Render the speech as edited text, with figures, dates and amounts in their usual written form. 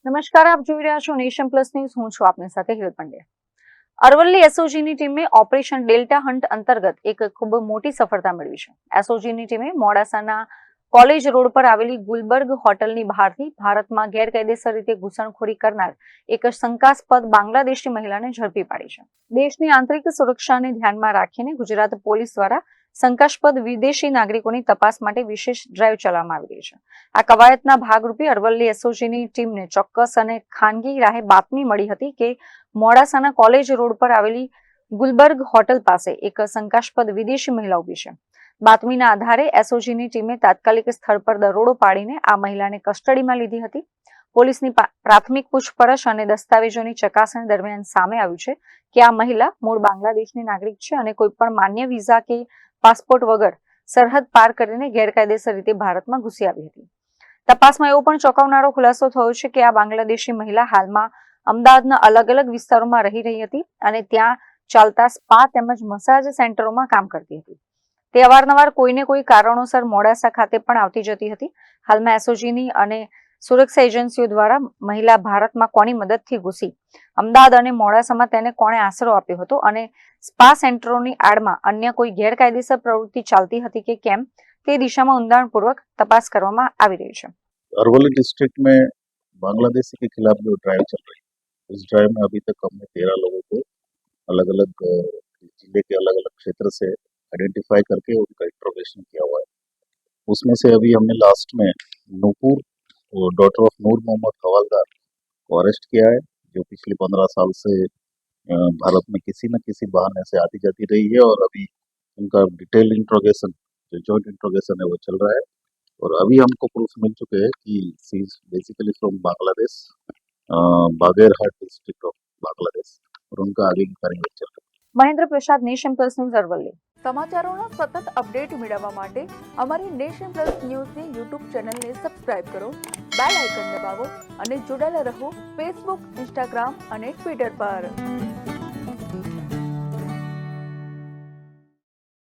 નમસ્કાર, આપ જોઈ રહ્યા છો નેશન પ્લસ ન્યૂઝ. હું છું આપની સાથે હિરલ પંડ્યા. અરવલ્લી એસઓજીની ટીમે ઓપરેશન ડેલ્ટા હન્ટ અંતર્ગત એક ખૂબ મોટી સફળતા મેળવી છે. એસઓજીની ટીમે મોડાસાના કોલેજ રોડ પર આવેલી ગુલબર્ગ હોટલની બહારથી ભારતમાં ગેરકાયદેસર રીતે ઘૂસણખોરી કરનાર એક શંકાસ્પદ બાંગ્લાદેશી મહિલાને ઝડપી પાડી છે. દેશની આંતરિક સુરક્ષાને ધ્યાનમાં રાખીને ગુજરાત પોલીસ દ્વારા શંકાસ્પદ વિદેશી નાગરિકોની તપાસ માટે વિશેષ ડ્રાઈવ ચલાવવામાં આવી રહી છે. આ કવાયતના ભાગરૂપે અરવલ્લી એસઓજીની ટીમને ચોક્કસ અને ખાનગી રાહે બાતમી મળી હતી કે મોડાસાના કોલેજ રોડ પર આવેલી ગુલબર્ગ હોટલ પાસે એક શંકાસ્પદ વિદેશી મહિલા ઉભી છે. બાતમીના આધારે એસઓજીની ટીમે તાત્કાલિક સ્થળ પર દરોડો પાડીને આ મહિલાને કસ્ટડીમાં લીધી હતી. પોલીસની પ્રાથમિક પૂછપરછ અને દસ્તાવેજોની ચકાસણી દરમિયાન સામે આવ્યું છે કે આ મહિલા મૂળ બાંગ્લાદેશની નાગરિક છે અને કોઈ પણ માન્ય વિઝા કે પાસપોર્ટ વગર સરહદ પાર કરીને ગેરકાયદેસર રીતે ભારતમાં ઘૂસી આવી હતી. તપાસમાં એવો પણ ચોંકાવનારો ખુલાસો થયો છે કે આ બાંગ્લાદેશી મહિલા હાલમાં અમદાવાદના અલગ અલગ વિસ્તારોમાં રહી રહી હતી અને ત્યાં ચાલતા સ્પા તેમજ મસાજ સેન્ટરોમાં કામ કરતી હતી. તે અવારનવાર કોઈને કોઈ કારણોસર મોડાસા ખાતે પણ આવતી જતી હતી. હાલમાં એસઓજીની અને સુરક્ષા એજન્સીઓ દ્વારા મહિલા ભારતમાં કોની મદદથી ઘૂસી, અમદાવાદ અને મોડાસામાં તેને કોણે આશરો આપ્યો હતો અને સ્પા સેન્ટરોની આડમાં અન્ય કોઈ ગેરકાયદેસર પ્રવૃત્તિ ચાલતી હતી કે કેમ તે દિशाમાં ઊંડાણપૂર્વક તપાસ કરવામાં આવી રહી છે. अरवली डिस्ट्रिक्ट में बांग्लादेशी के खिलाफ जो ड्राइव चल रही है, इस ड्राइव में अभी तक हमने 13 लोगों को अलग अलग जिले के अलग अलग क्षेत्र से आइडेंटिफाई करके उनका इंट्रोगेशन किया हुआ है. उसमें से अभी हमने लास्ट में नूपुर डॉटर ऑफ नूर मोहम्मद हवालदार को अरेस्ट किया है, जो पिछले 15 साल से भारत में किसी न किसी बहाने से आती जाती रही है और अभी उनका डिटेल इंट्रोगेशन, जो जॉइंट इंट्रोगेशन है वो चल रहा है. और अभी हमको प्रूफ मिल चुके हैं कि she is basically from Bangladesh, Bagerhat district of Bangladesh, और उनका आगे की कार्यवाही चल रही है. મહેન્દ્ર પ્રસાદ, નેશન પ્લસ ન્યૂઝ, અરવલ્લી. સમાચારોના સતત અપડેટ મેળવવા માટે અમારી નેશન પ્લસ ન્યૂઝની યુટ્યુબ ચેનલને સબસ્ક્રાઇબ કરો, બેલ આઇકન દબાવો અને જોડાયેલા રહો ફેસબુક, ઇન્સ્ટાગ્રામ અને ટ્વિટર પર.